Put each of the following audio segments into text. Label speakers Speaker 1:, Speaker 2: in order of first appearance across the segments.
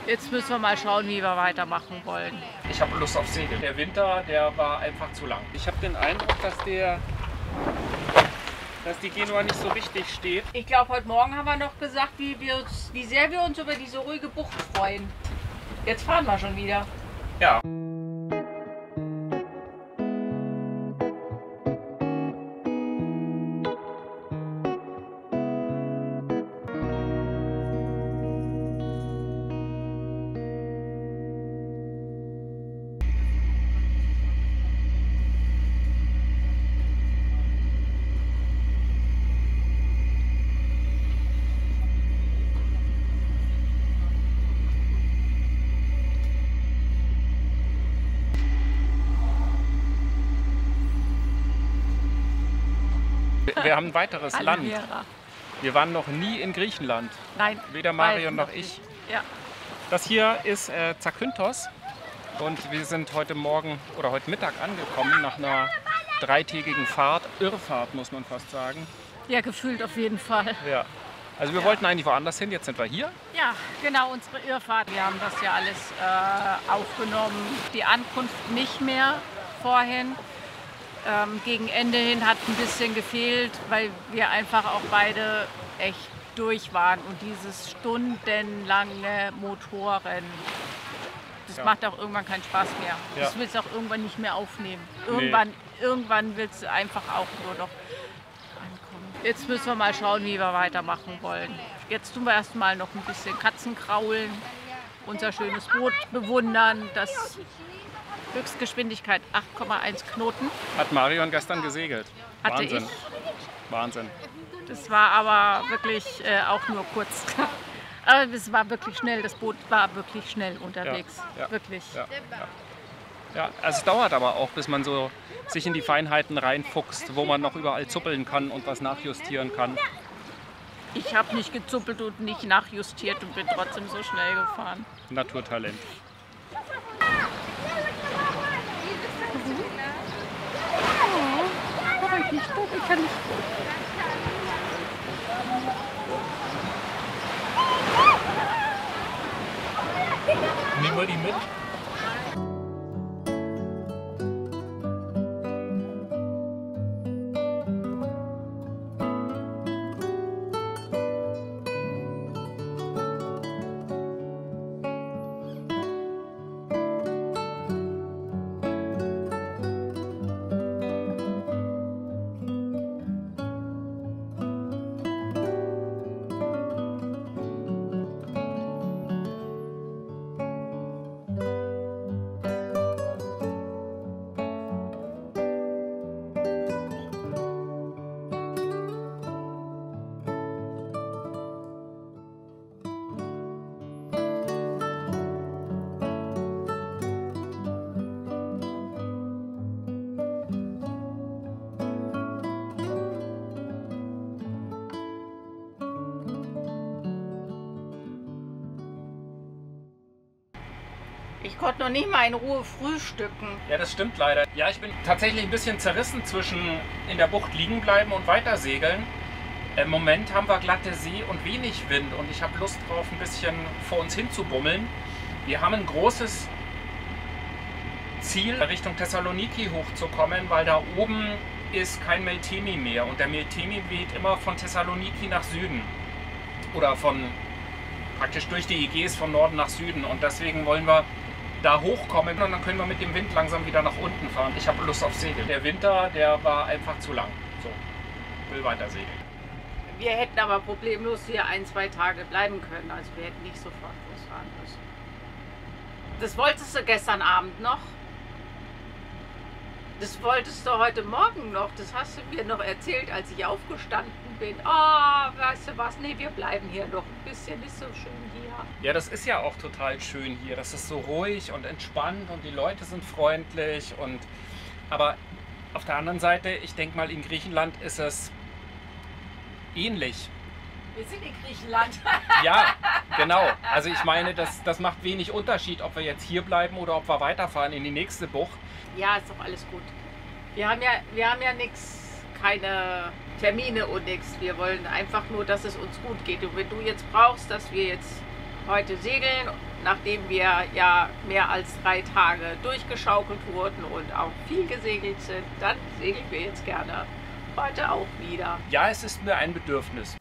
Speaker 1: Jetzt müssen wir mal schauen, wie wir weitermachen wollen.
Speaker 2: Ich habe Lust auf Segeln. Der Winter, der war einfach zu lang. Ich habe den Eindruck, dass die Genua nicht so richtig steht.
Speaker 1: Ich glaube, heute Morgen haben wir noch gesagt, wie sehr wir uns über diese ruhige Bucht freuen. Jetzt fahren wir schon wieder.
Speaker 2: Ja. Wir haben ein weiteres Land. Wir waren noch nie in Griechenland.
Speaker 1: Nein.
Speaker 2: Weder Marion noch ich.
Speaker 1: Ja.
Speaker 2: Das hier ist Zakynthos und wir sind heute Morgen oder heute Mittag angekommen nach einer dreitägigen Fahrt. Irrfahrt muss man fast sagen.
Speaker 1: Ja, gefühlt auf jeden Fall.
Speaker 2: Ja. Also wir wollten eigentlich woanders hin, jetzt sind wir hier.
Speaker 1: Ja, genau, unsere Irrfahrt. Wir haben das ja alles aufgenommen. Die Ankunft nicht mehr vorhin. Gegen Ende hin hat ein bisschen gefehlt, weil wir einfach auch beide echt durch waren. Und dieses stundenlange Motorrennen, das macht auch irgendwann keinen Spaß mehr.
Speaker 2: Ja.
Speaker 1: Das willst du auch irgendwann nicht mehr aufnehmen.
Speaker 2: Nee.
Speaker 1: Irgendwann willst du einfach auch nur noch ankommen. Jetzt müssen wir mal schauen, wie wir weitermachen wollen. Jetzt tun wir erstmal noch ein bisschen Katzen kraulen, unser schönes Boot bewundern, das Höchstgeschwindigkeit 8,1 Knoten.
Speaker 2: Hat Marion gestern gesegelt.
Speaker 1: Hatte
Speaker 2: Wahnsinn.
Speaker 1: ich.
Speaker 2: Wahnsinn.
Speaker 1: Das war aber wirklich auch nur kurz. Aber es war wirklich schnell, das Boot war wirklich schnell unterwegs.
Speaker 2: Ja, ja,
Speaker 1: wirklich.
Speaker 2: Ja, ja. Ja, also es dauert aber auch, bis man so sich in die Feinheiten reinfuchst, wo man noch überall zuppeln kann und was nachjustieren kann.
Speaker 1: Ich habe nicht gezuppelt und nicht nachjustiert und bin trotzdem so schnell gefahren.
Speaker 2: Naturtalent.
Speaker 1: Ich kann nicht.
Speaker 2: Nehmen wir die mit?
Speaker 1: Ich konnte noch nicht mal in Ruhe frühstücken.
Speaker 2: Ja, das stimmt leider. Ja, ich bin tatsächlich ein bisschen zerrissen zwischen in der Bucht liegen bleiben und weiter segeln. Im Moment haben wir glatte See und wenig Wind und ich habe Lust drauf, ein bisschen vor uns hin zu bummeln. Wir haben ein großes Ziel, Richtung Thessaloniki hochzukommen, weil da oben ist kein Meltemi mehr und der Meltemi weht immer von Thessaloniki nach Süden oder von praktisch durch die Ägäis von Norden nach Süden und deswegen wollen wir da hochkommen und dann können wir mit dem Wind langsam wieder nach unten fahren. Ich habe Lust auf Segeln. Der Winter, der war einfach zu lang. So, will weiter segeln.
Speaker 1: Wir hätten aber problemlos hier 1-2 Tage bleiben können. Also wir hätten nicht sofort losfahren müssen. Das wolltest du gestern Abend noch. Das wolltest du heute Morgen noch. Das hast du mir noch erzählt, als ich aufgestanden bin. Ah, weißt du was? Nee, wir bleiben hier noch ein bisschen. Ist so schön hier.
Speaker 2: Ja, das ist ja auch total schön hier. Das ist so ruhig und entspannt und die Leute sind freundlich. Aber auf der anderen Seite, ich denke mal, in Griechenland ist es ähnlich.
Speaker 1: Wir sind in Griechenland.
Speaker 2: Ja, genau. Also ich meine, das macht wenig Unterschied, ob wir jetzt hier bleiben oder ob wir weiterfahren in die nächste Bucht.
Speaker 1: Ja, ist doch alles gut. Wir haben ja nichts, keine Termine und nichts. Wir wollen einfach nur, dass es uns gut geht. Und wenn du jetzt brauchst, dass wir jetzt heute segeln nachdem wir ja mehr als 3 Tage durchgeschaukelt wurden und auch viel gesegelt sind, dann segeln wir jetzt gerne heute auch wieder.
Speaker 2: Ja, es ist mir ein Bedürfnis.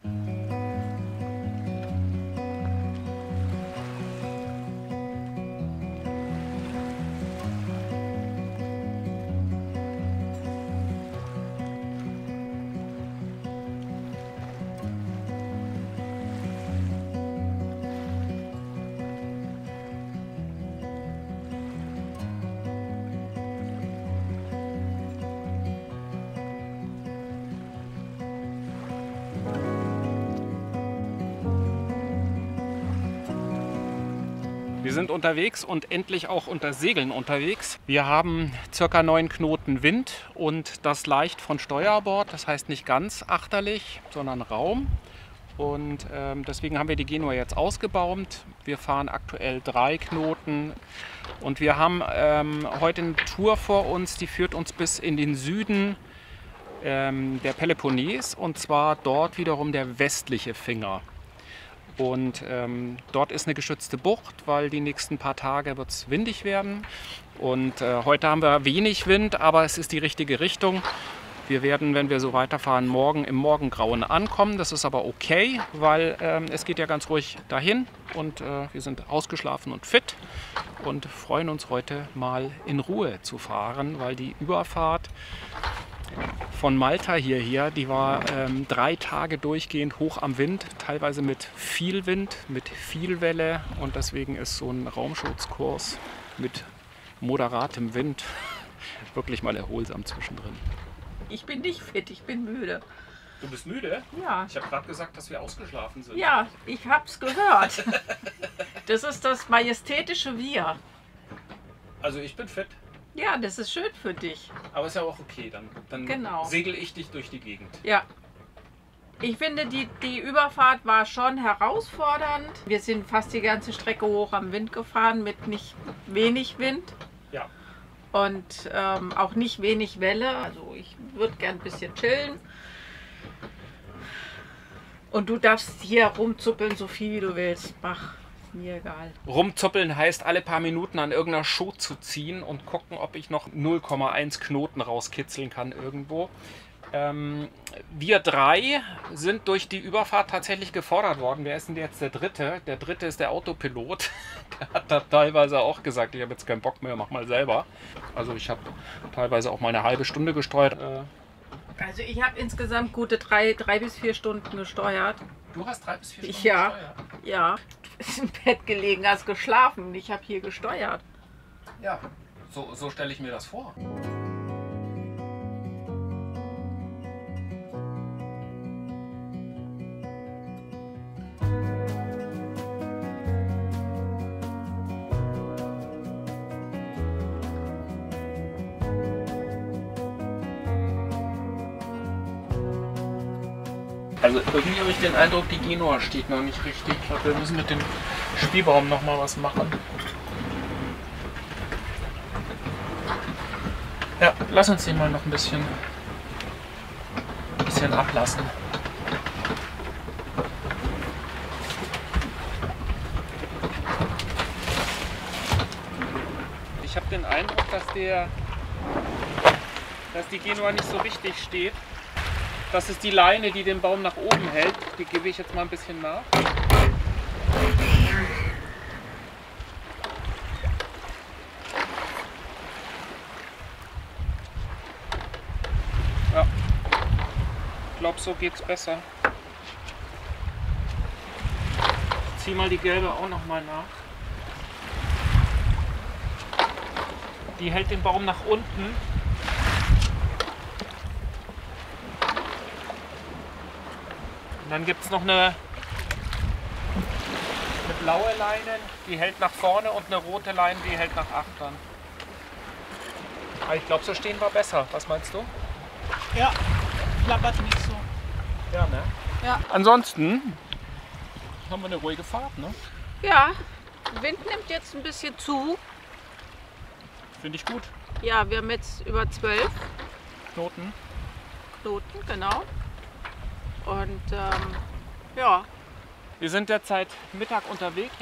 Speaker 2: Wir sind unterwegs und endlich auch unter Segeln unterwegs. Wir haben ca. 9 Knoten Wind und das leicht von Steuerbord, das heißt nicht ganz achterlich, sondern Raum. Und deswegen haben wir die Genua jetzt ausgebaumt. Wir fahren aktuell 3 Knoten und wir haben heute eine Tour vor uns, die führt uns bis in den Süden der Peloponnes, und zwar dort wiederum der westliche Finger. Und dort ist eine geschützte Bucht, weil die nächsten paar Tage wird es windig werden. Und heute haben wir wenig Wind, aber es ist die richtige Richtung. Wir werden, wenn wir so weiterfahren, morgen im Morgengrauen ankommen. Das ist aber okay, weil es geht ja ganz ruhig dahin und wir sind ausgeschlafen und fit und freuen uns heute mal in Ruhe zu fahren, weil die Überfahrt von Malta hierher, die war 3 Tage durchgehend hoch am Wind, teilweise mit viel Wind, mit viel Welle, und deswegen ist so ein Raumschutzkurs mit moderatem Wind wirklich mal erholsam zwischendrin.
Speaker 1: Ich bin nicht fit, ich bin müde.
Speaker 2: Du bist müde?
Speaker 1: Ja.
Speaker 2: Ich habe gerade gesagt, dass wir ausgeschlafen sind.
Speaker 1: Ja, ich hab's gehört. Das ist das majestätische Wir.
Speaker 2: Also ich bin fit.
Speaker 1: Ja, das ist schön für dich.
Speaker 2: Aber ist ja auch okay, dann
Speaker 1: Genau.
Speaker 2: segel ich dich durch die Gegend.
Speaker 1: Ja. Ich finde, die Überfahrt war schon herausfordernd. Wir sind fast die ganze Strecke hoch am Wind gefahren mit nicht wenig Wind.
Speaker 2: Ja.
Speaker 1: Und auch nicht wenig Welle. Also ich würde gern ein bisschen chillen. Und du darfst hier rumzuppeln, so viel wie du willst. Mach. Mir egal.
Speaker 2: Rumzuppeln heißt, alle paar Minuten an irgendeiner Show zu ziehen und gucken, ob ich noch 0,1 Knoten rauskitzeln kann irgendwo. Wir 3 sind durch die Überfahrt tatsächlich gefordert worden. Wer ist denn jetzt der Dritte? Der Dritte ist der Autopilot. Der hat da teilweise auch gesagt, ich habe jetzt keinen Bock mehr, mach mal selber. Also ich habe teilweise auch mal eine halbe Stunde gesteuert.
Speaker 1: Also ich habe insgesamt gute 3 bis 4 Stunden gesteuert.
Speaker 2: Du hast 3 bis 4 Stunden
Speaker 1: Ja,
Speaker 2: gesteuert?
Speaker 1: ja. Du bist im Bett gelegen, hast geschlafen. Ich habe hier gesteuert.
Speaker 2: Ja, so stelle ich mir das vor. Also irgendwie habe ich den Eindruck, die Genua steht noch nicht richtig. Ich glaube, wir müssen mit dem Spielbaum noch mal was machen. Ja, lass uns den mal noch ein bisschen ablassen. Ich habe den Eindruck, dass die Genua nicht so richtig steht. Das ist die Leine, die den Baum nach oben hält. Die gebe ich jetzt mal ein bisschen nach. Ja, ich glaube, so geht es besser. Ich ziehe mal die gelbe auch noch mal nach. Die hält den Baum nach unten. Dann gibt es noch eine blaue Leine, die hält nach vorne, und eine rote Leine, die hält nach achtern. Aber ich glaube, so stehen wir besser. Was meinst du?
Speaker 3: Ja, klappert nicht so.
Speaker 2: Ja, ne?
Speaker 3: Ja.
Speaker 2: Ansonsten haben wir eine ruhige Fahrt, ne?
Speaker 1: Ja, Wind nimmt jetzt ein bisschen zu.
Speaker 2: Finde ich gut.
Speaker 1: Ja, wir haben jetzt über 12
Speaker 2: Knoten.
Speaker 1: Knoten, genau. Und ja,
Speaker 2: Wir sind derzeit Mittag unterwegs.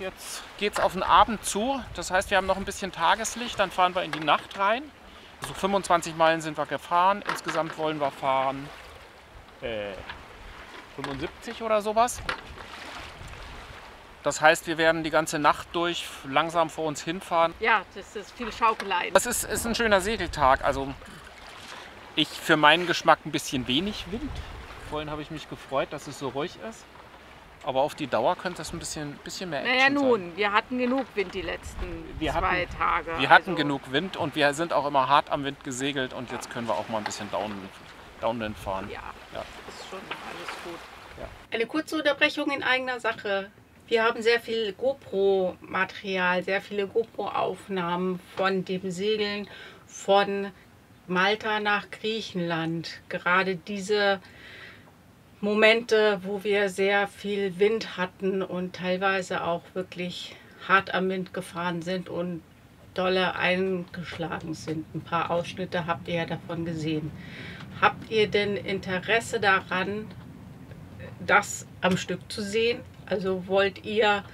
Speaker 2: Jetzt geht es auf den Abend zu. Das heißt, wir haben noch ein bisschen Tageslicht. Dann fahren wir in die Nacht rein. Also 25 Meilen sind wir gefahren. Insgesamt wollen wir fahren 75 oder sowas. Das heißt, wir werden die ganze Nacht durch langsam vor uns hinfahren.
Speaker 1: Ja, das ist viel Schaukelei.
Speaker 2: Das ist ein schöner Segeltag. Also ich für meinen Geschmack ein bisschen wenig Wind. Vorhin habe ich mich gefreut, dass es so ruhig ist. Aber auf die Dauer könnte das ein bisschen mehr Action
Speaker 1: Naja, nun,
Speaker 2: sein.
Speaker 1: wir hatten genug Wind die letzten 2 Tage.
Speaker 2: Wir hatten genug Wind und wir sind auch immer hart am Wind gesegelt und jetzt können wir auch mal ein bisschen Downwind fahren.
Speaker 1: Ja, ist schon alles gut.
Speaker 2: Ja.
Speaker 1: Eine kurze Unterbrechung in eigener Sache. Wir haben sehr viel GoPro-Material, sehr viele GoPro-Aufnahmen von dem Segeln von Malta nach Griechenland. Gerade diese Momente, wo wir sehr viel Wind hatten und teilweise auch wirklich hart am Wind gefahren sind und dolle eingeschlagen sind. Ein paar Ausschnitte habt ihr ja davon gesehen. Habt ihr denn Interesse daran, das am Stück zu sehen? Also wollt ihr,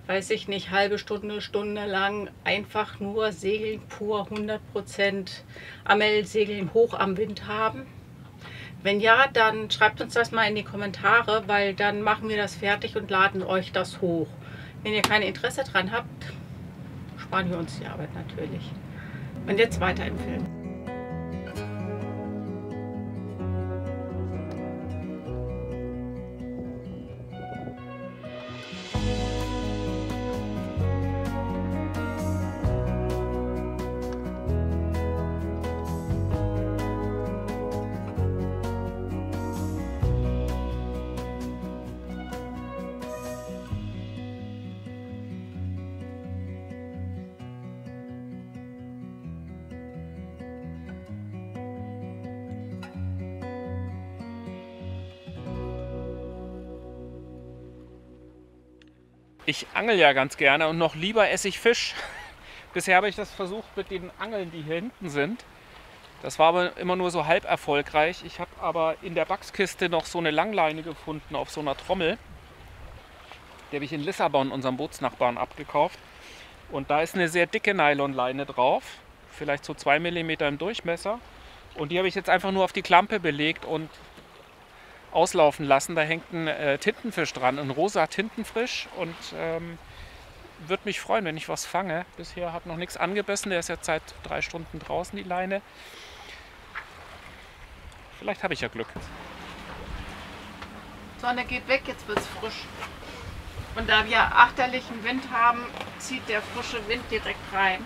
Speaker 1: weiß ich nicht, halbe Stunde, Stunde lang einfach nur segeln, pur 100% Amel-Segeln hoch am Wind haben? Wenn ja, dann schreibt uns das mal in die Kommentare, weil dann machen wir das fertig und laden euch das hoch. Wenn ihr kein Interesse dran habt, sparen wir uns die Arbeit natürlich. Und jetzt weiter im Film.
Speaker 2: Ich angel ja ganz gerne und noch lieber esse ich Fisch. Bisher habe ich das versucht mit den Angeln, die hier hinten sind. Das war aber immer nur so halb erfolgreich. Ich habe aber in der Backskiste noch so eine Langleine gefunden auf so einer Trommel. Die habe ich in Lissabon, unserem Bootsnachbarn, abgekauft. Und da ist eine sehr dicke Nylonleine drauf, vielleicht so 2 mm im Durchmesser. Und die habe ich jetzt einfach nur auf die Klampe belegt und auslaufen lassen. Da hängt ein Tintenfisch dran, ein rosa Tintenfisch, und würde mich freuen, wenn ich was fange. Bisher hat noch nichts angebissen, der ist jetzt seit 3 Stunden draußen, die Leine. Vielleicht habe ich ja Glück.
Speaker 1: Sonne geht weg, jetzt wird es frisch. Und da wir achterlichen Wind haben, zieht der frische Wind direkt rein.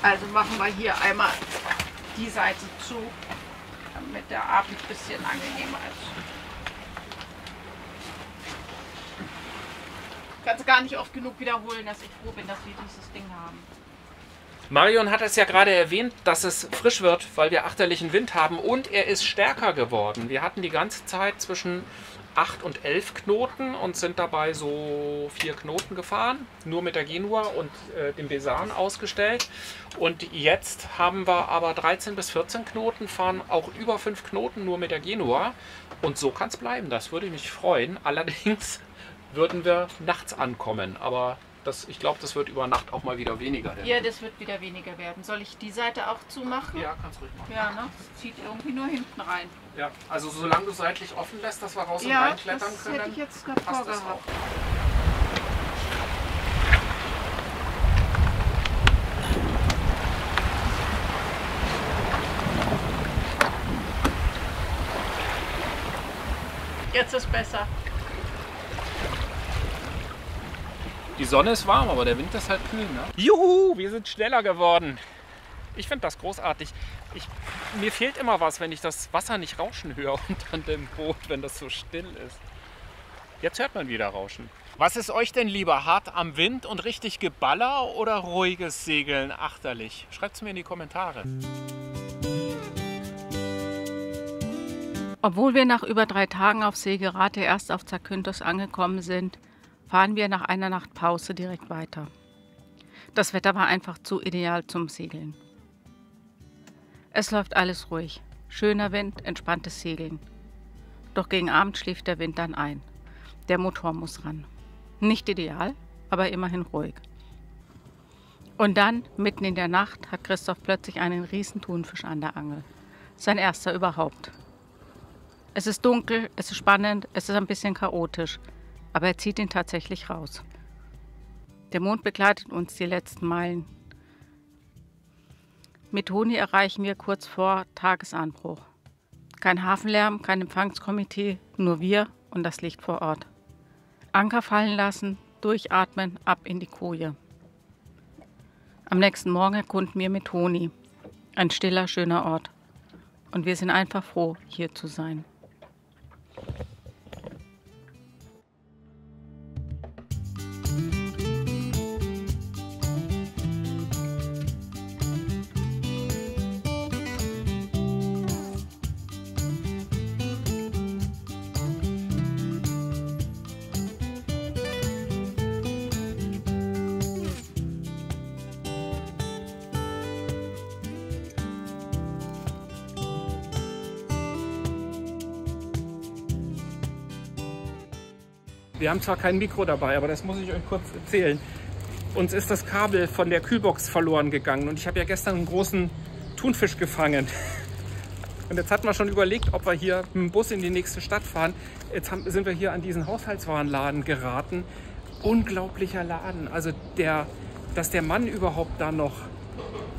Speaker 1: Also machen wir hier einmal die Seite zu, damit der Abend ein bisschen angenehmer ist. Ich kann es gar nicht oft genug wiederholen, dass ich froh bin, dass wir dieses Ding haben.
Speaker 2: Marion hat es ja gerade erwähnt, dass es frisch wird, weil wir achterlichen Wind haben, und er ist stärker geworden. Wir hatten die ganze Zeit zwischen 8 und 11 Knoten und sind dabei so 4 Knoten gefahren, nur mit der Genua und dem Besan ausgestellt. Und jetzt haben wir aber 13 bis 14 Knoten, fahren auch über 5 Knoten nur mit der Genua. Und so kann es bleiben, das würde mich freuen. Allerdings würden wir nachts ankommen, aber ich glaube, das wird über Nacht auch mal wieder weniger.
Speaker 1: Ja, das wird wieder weniger werden. Soll ich die Seite auch zumachen?
Speaker 2: Ja, kannst ruhig machen.
Speaker 1: Ja, ne? Das zieht irgendwie nur hinten rein.
Speaker 2: Ja, also solange du seitlich offen lässt, dass wir raus und
Speaker 1: Ja,
Speaker 2: reinklettern
Speaker 1: das
Speaker 2: können,
Speaker 1: hätte ich jetzt gerade
Speaker 2: passt das
Speaker 1: vorgehabt.
Speaker 2: auch.
Speaker 1: Jetzt ist besser.
Speaker 2: Die Sonne ist warm, aber der Wind ist halt kühl, ne? Juhu, wir sind schneller geworden. Ich finde das großartig. Mir fehlt immer was, wenn ich das Wasser nicht rauschen höre unter dem Boot, wenn das so still ist. Jetzt hört man wieder Rauschen. Was ist euch denn lieber? Hart am Wind und richtig Geballer oder ruhiges Segeln achterlich? Schreibt es mir in die Kommentare.
Speaker 1: Obwohl wir nach über 3 Tagen auf See gerade erst auf Zakynthos angekommen sind, fahren wir nach einer Nacht Pause direkt weiter. Das Wetter war einfach zu ideal zum Segeln. Es läuft alles ruhig. Schöner Wind, entspanntes Segeln. Doch gegen Abend schläft der Wind dann ein. Der Motor muss ran. Nicht ideal, aber immerhin ruhig. Und dann, mitten in der Nacht, hat Christoph plötzlich einen riesen Thunfisch an der Angel. Sein erster überhaupt. Es ist dunkel, es ist spannend, es ist ein bisschen chaotisch, aber er zieht ihn tatsächlich raus. Der Mond begleitet uns die letzten Meilen. Methoni erreichen wir kurz vor Tagesanbruch. Kein Hafenlärm, kein Empfangskomitee, nur wir und das Licht vor Ort. Anker fallen lassen, durchatmen, ab in die Koje. Am nächsten Morgen erkunden wir Methoni. Ein stiller, schöner Ort. Und wir sind einfach froh, hier zu sein.
Speaker 2: Wir haben zwar kein Mikro dabei, aber das muss ich euch kurz erzählen. Uns ist das Kabel von der Kühlbox verloren gegangen und ich habe ja gestern einen großen Thunfisch gefangen. Und jetzt hatten wir schon überlegt, ob wir hier mit dem Bus in die nächste Stadt fahren. Jetzt sind wir hier an diesen Haushaltswarenladen geraten. Unglaublicher Laden. Also dass der Mann überhaupt da noch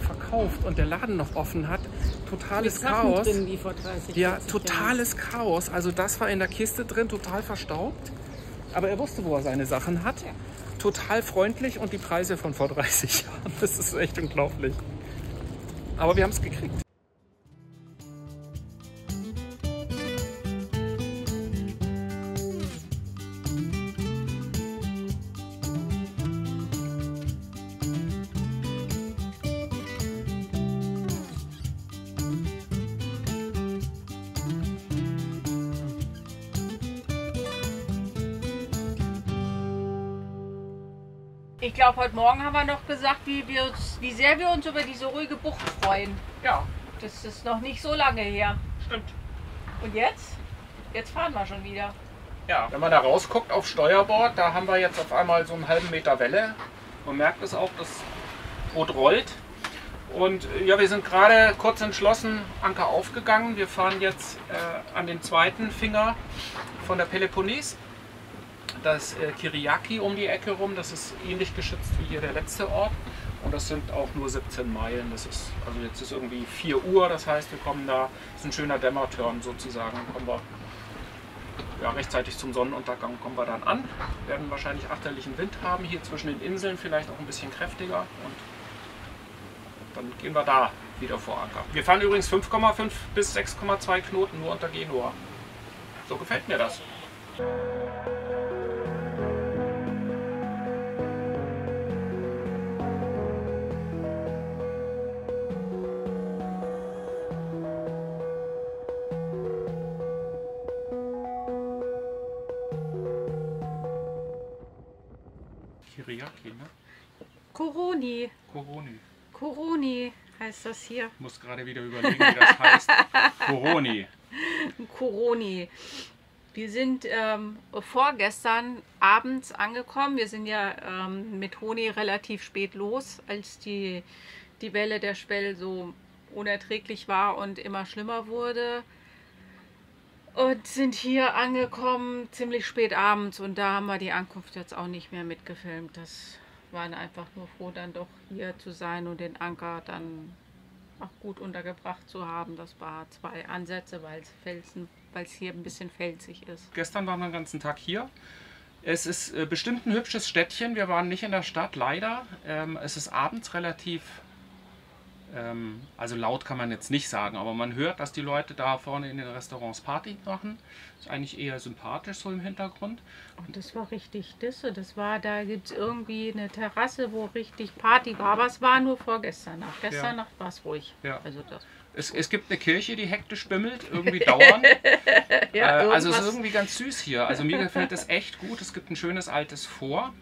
Speaker 2: verkauft und der Laden noch offen hat. Totales Chaos.
Speaker 1: Drin, wie vor 30,
Speaker 2: ja, totales Chaos. Also das war in der Kiste drin, total verstaubt. Aber er wusste, wo er seine Sachen hat. Ja. Total freundlich und die Preise von vor 30 Jahren. Das ist echt unglaublich. Aber wir haben es gekriegt.
Speaker 1: Ich glaube, heute Morgen haben wir noch gesagt, wie sehr wir uns über diese ruhige Bucht freuen.
Speaker 2: Ja.
Speaker 1: Das ist noch nicht so lange her.
Speaker 2: Stimmt.
Speaker 1: Und jetzt? Jetzt fahren wir schon wieder.
Speaker 2: Ja, wenn man da rausguckt auf Steuerbord, da haben wir jetzt auf einmal so einen halben Meter Welle. Man merkt es auch, das Boot rollt. Und ja, wir sind gerade kurz entschlossen, Anker aufgegangen. Wir fahren jetzt an den zweiten Finger von der Peloponnes. Das Kyriaki um die Ecke rum, das ist ähnlich geschützt wie hier der letzte Ort. Und das sind auch nur 17 Meilen. Das ist, also jetzt ist irgendwie 4 Uhr, das heißt, wir kommen da, das ist ein schöner Dämmerturn sozusagen, kommen wir ja, rechtzeitig zum Sonnenuntergang kommen wir dann an. Werden wahrscheinlich achterlichen Wind haben, hier zwischen den Inseln vielleicht auch ein bisschen kräftiger. Und dann gehen wir da wieder vor Anker. Wir fahren übrigens 5,5 bis 6,2 Knoten nur unter Genua. So gefällt mir das. Kyriaki, ne?
Speaker 1: Koroni.
Speaker 2: Koroni.
Speaker 1: Koroni heißt das hier.
Speaker 2: Ich muss gerade wieder überlegen, wie das heißt. Koroni.
Speaker 1: Koroni. Wir sind vorgestern abends angekommen. Wir sind ja mit Honi relativ spät los, als die Welle der Schwell so unerträglich war und immer schlimmer wurde. Und sind hier angekommen ziemlich spät abends und da haben wir die Ankunft jetzt auch nicht mehr mitgefilmt. Das waren einfach nur froh, dann doch hier zu sein und den Anker dann auch gut untergebracht zu haben. Das war 2 Ansätze, weil es hier ein bisschen felsig ist.
Speaker 2: Gestern waren wir den ganzen Tag hier. Es ist bestimmt ein hübsches Städtchen. Wir waren nicht in der Stadt, leider. Es ist abends relativ, also laut kann man jetzt nicht sagen, aber man hört, dass die Leute da vorne in den Restaurants Party machen. Ist eigentlich eher sympathisch so im Hintergrund.
Speaker 1: Und das war richtig Disse. Da gibt es irgendwie eine Terrasse, wo richtig Party war, aber es war nur vorgestern Nacht. Gestern Nacht war es ruhig.
Speaker 2: Ja.
Speaker 1: Also das.
Speaker 2: Es gibt eine Kirche, die hektisch bimmelt, irgendwie dauernd.
Speaker 1: Ja,
Speaker 2: also es ist irgendwie ganz süß hier. Also mir gefällt es echt gut. Es gibt ein schönes altes Fort.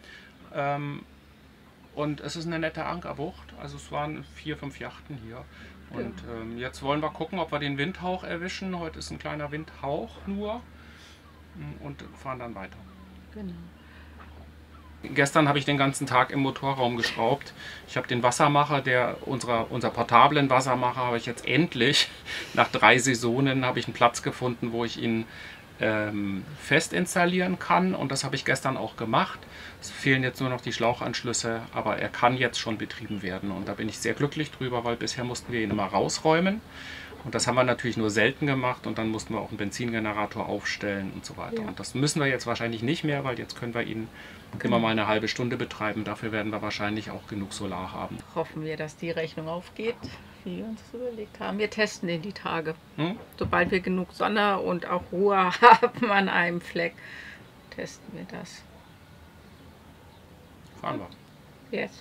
Speaker 2: Und es ist eine nette Ankerbucht. Also es waren 4, 5 Yachten hier. Und jetzt wollen wir gucken, ob wir den Windhauch erwischen. Heute ist ein kleiner Windhauch nur. Und fahren dann weiter.
Speaker 1: Genau.
Speaker 2: Gestern habe ich den ganzen Tag im Motorraum geschraubt. Ich habe den Wassermacher, unser portablen Wassermacher, habe ich jetzt endlich, nach 3 Saisonen, habe ich einen Platz gefunden, wo ich ihn fest installieren kann. Und das habe ich gestern auch gemacht. Es fehlen jetzt nur noch die Schlauchanschlüsse, aber er kann jetzt schon betrieben werden. Und da bin ich sehr glücklich drüber, weil bisher mussten wir ihn immer rausräumen. Und das haben wir natürlich nur selten gemacht und dann mussten wir auch einen Benzingenerator aufstellen und so weiter.
Speaker 1: Ja.
Speaker 2: Und das müssen wir jetzt wahrscheinlich nicht mehr, weil jetzt können wir ihn immer mal eine halbe Stunde betreiben. Dafür werden wir wahrscheinlich auch genug Solar haben.
Speaker 1: Hoffen wir, dass die Rechnung aufgeht, wie wir uns das überlegt haben. Wir testen den die Tage.
Speaker 2: Hm?
Speaker 1: Sobald wir genug Sonne und auch Ruhe haben an einem Fleck, testen wir das.
Speaker 2: Fahren wir.
Speaker 1: Yes.